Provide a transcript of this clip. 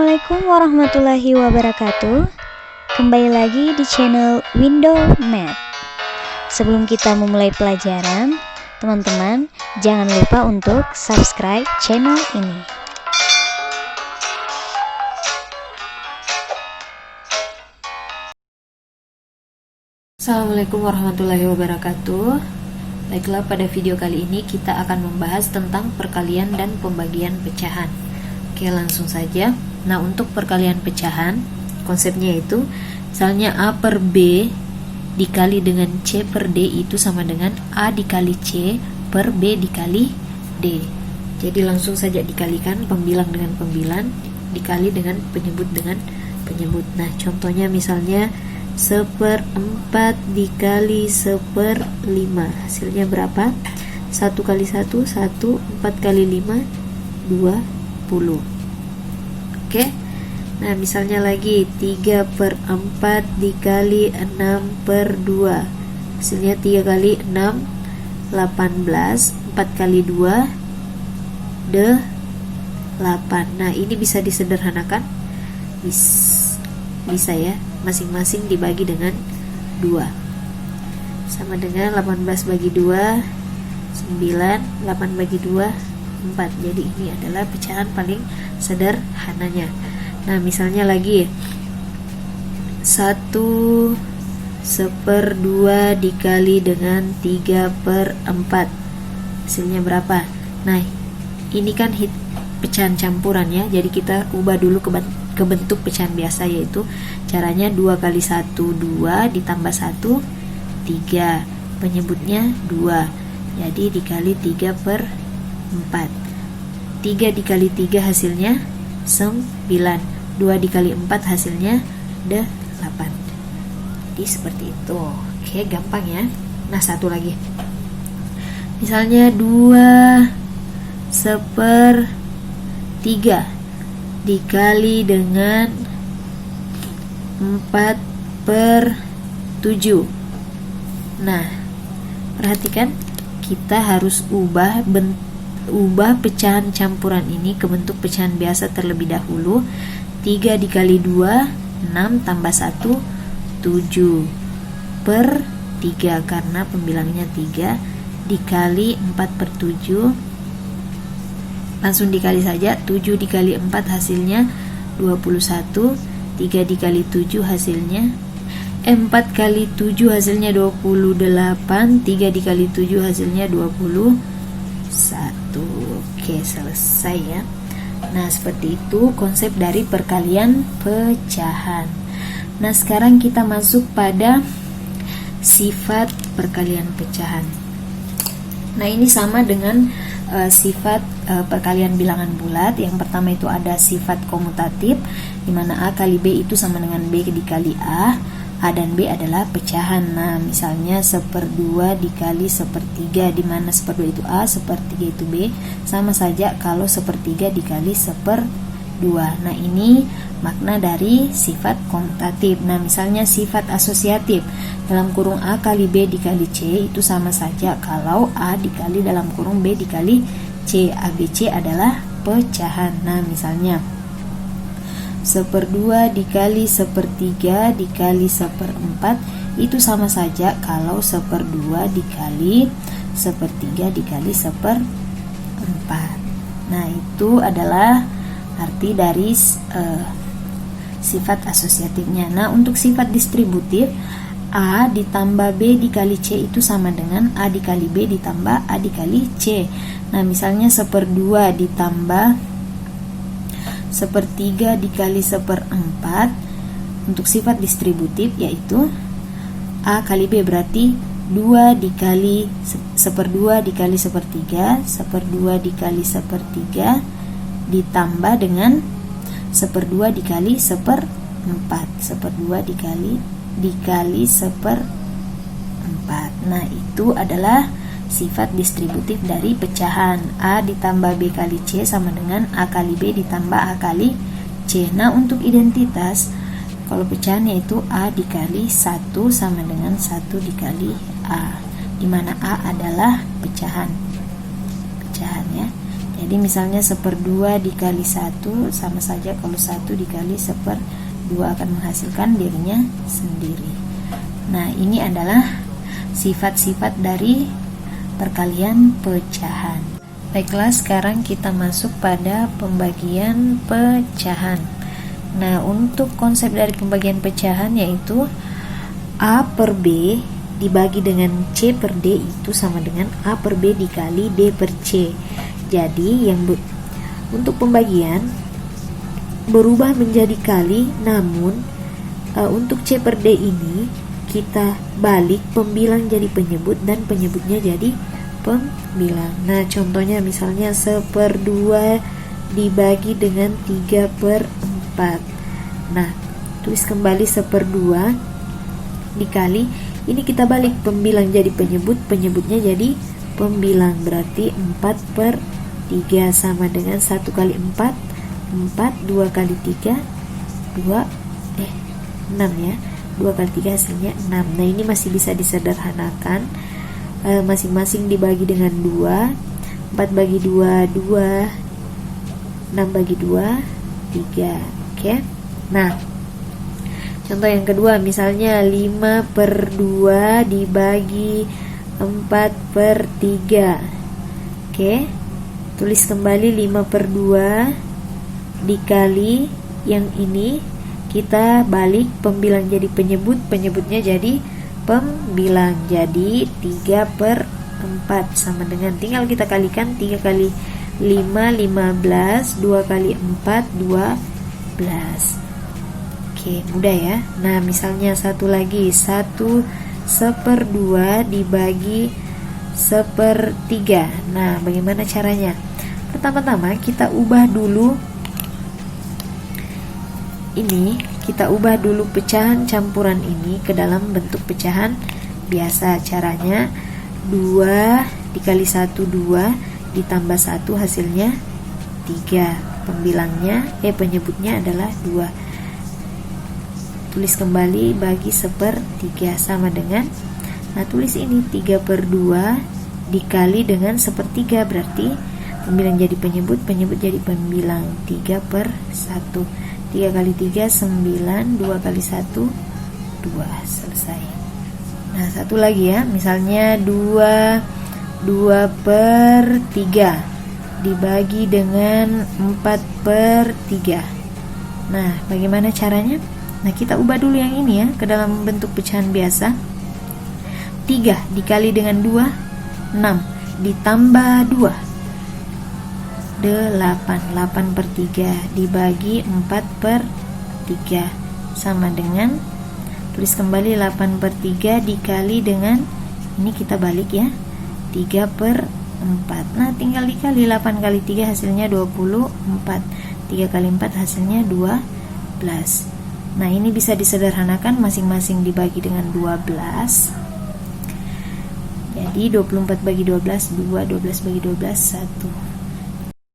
Assalamualaikum warahmatullahi wabarakatuh. Kembali lagi di channel Window Math. Sebelum kita memulai pelajaran, teman-teman jangan lupa untuk subscribe channel ini. Assalamualaikum warahmatullahi wabarakatuh. Baiklah, pada video kali ini kita akan membahas tentang perkalian dan pembagian pecahan. Oke, langsung saja. Nah, untuk perkalian pecahan, konsepnya itu misalnya A per B dikali dengan C per D itu sama dengan A dikali C per B dikali D. Jadi langsung saja dikalikan pembilang dengan pembilang, dikali dengan penyebut dengan penyebut. Nah, contohnya misalnya 1/4 dikali 1/5, hasilnya berapa? 1 kali 1, 1, 4 kali 5, 20. Oke. Nah, misalnya lagi 3/4 dikali 6/2, hasilnya 3 kali 6, 18, 4 kali 2, 8. Nah, ini bisa disederhanakan? Bisa ya, masing-masing dibagi dengan 2 sama dengan 18 bagi 2 9, 8 bagi 2 4. Jadi ini adalah pecahan paling sederhananya. Nah, misalnya lagi 1/2 dikali dengan 3/4, hasilnya berapa? Nah, ini kan pecahan campuran ya, jadi kita ubah dulu ke bentuk pecahan biasa, yaitu caranya 2 kali 1 2 ditambah 1 3, penyebutnya 2, jadi dikali 3/4. 3 dikali 3 hasilnya 9, 2 dikali 4 hasilnya 8. Jadi seperti itu. Oke, gampang ya. Nah, satu lagi, misalnya 2/3 dikali dengan 4/7. Nah, perhatikan, kita harus ubah pecahan campuran ini ke bentuk pecahan biasa terlebih dahulu. 3 dikali 2 6 tambah 1 7/3, karena pembilangnya 3, dikali 4/7, langsung dikali saja. 7 dikali 4 hasilnya 21, 3 dikali 7 hasilnya 4 kali 7 hasilnya 28, 3 dikali 7 hasilnya 21. Oke, selesai ya. Nah, seperti itu konsep dari perkalian pecahan. Nah, sekarang kita masuk pada sifat perkalian pecahan. Nah, ini sama dengan sifat perkalian bilangan bulat. Yang pertama itu ada sifat komutatif, di mana A kali B itu sama dengan B dikali A dan B adalah pecahan. Nah, misalnya 1/2 dikali 1/3, di mana 1/2 itu A, 1/3 itu B, sama saja kalau 1/3 dikali 1/2. Nah, ini makna dari sifat komutatif. Nah, misalnya sifat asosiatif, dalam kurung A kali B dikali C itu sama saja kalau A dikali dalam kurung B dikali C. ABC adalah pecahan. Nah, misalnya 1/2 dikali 1/3 dikali 1/4 itu sama saja kalau 1/2 dikali 1/3 dikali 1/4. Nah, itu adalah arti dari sifat asosiatifnya. Nah, untuk sifat distributif, A ditambah B dikali C itu sama dengan A dikali B ditambah A dikali C. Nah, misalnya 1/2 ditambah 1/3 dikali 1/4, untuk sifat distributif yaitu A kali B, berarti 2 dikali 1/2 dikali 1/3, 1/2 dikali 1/3 ditambah dengan 1/2 dikali 1/4, 1/2 dikali 1/4. Nah, itu adalah sifat distributif dari pecahan. A ditambah B kali C sama dengan A kali B ditambah A kali C. Nah, untuk identitas, kalau pecahannya itu A dikali 1 sama dengan 1 dikali A, di mana A adalah pecahan ya. Jadi misalnya 1/2 dikali 1 sama saja kalau 1 dikali 1/2 akan menghasilkan dirinya sendiri. Nah, ini adalah sifat-sifat dari perkalian pecahan. Baiklah, sekarang kita masuk pada pembagian pecahan. Nah, untuk konsep dari pembagian pecahan yaitu A per B dibagi dengan C per D itu sama dengan A per B dikali D per C. Jadi untuk pembagian berubah menjadi kali, namun untuk C per D ini kita balik pembilang jadi penyebut dan penyebutnya jadi pembilang. Nah, contohnya misalnya 1/2 dibagi dengan 3/4. Nah, tulis kembali 1/2 dikali, ini kita balik pembilang jadi penyebut, penyebutnya jadi pembilang, berarti 4/3 sama dengan 1 kali 4, 4, 2 kali 3, 6 ya, 2 kali 3 hasilnya 6. Nah, ini masih bisa disederhanakan, masing-masing dibagi dengan 2, 4 bagi 2, 2, 6 bagi 2, 3. Oke. Nah, contoh yang kedua misalnya 5/2 dibagi 4/3. Oke, tulis kembali 5/2 dikali yang ini, kita balik pembilang jadi penyebut, penyebutnya jadi pembilang, jadi 3/4 sama dengan, tinggal kita kalikan, 3 kali 5, 15, 2 kali 4, 12. Oke, mudah ya. Nah, misalnya satu lagi, 1/2 dibagi 1/3. Nah, bagaimana caranya? Pertama-tama kita ubah dulu ini, kita ubah dulu pecahan campuran ini ke dalam bentuk pecahan biasa. Caranya 2 dikali 1, 2 ditambah 1 hasilnya 3. Pembilangnya penyebutnya adalah 2. Tulis kembali bagi 1/3 sama dengan, nah tulis ini 3/2 dikali dengan 1/3, berarti pembilang jadi penyebut, penyebut jadi pembilang, 3/1. 3 kali 3 9, 2 kali 1 2, selesai. Nah, satu lagi ya, misalnya 2/3 dibagi dengan 4/3. Nah, bagaimana caranya? Nah, kita ubah dulu yang ini ya ke dalam bentuk pecahan biasa. 3 dikali dengan 2, 6 ditambah 2, 8/3 dibagi 4/3 sama dengan, tulis kembali 8/3 dikali dengan, ini kita balik ya, 3/4. Nah, tinggal dikali, 8 kali 3 hasilnya 24, 3 kali 4 hasilnya 12. Nah, ini bisa disederhanakan, masing-masing dibagi dengan 12. Jadi 24 bagi 12 2, 12 bagi 12 1.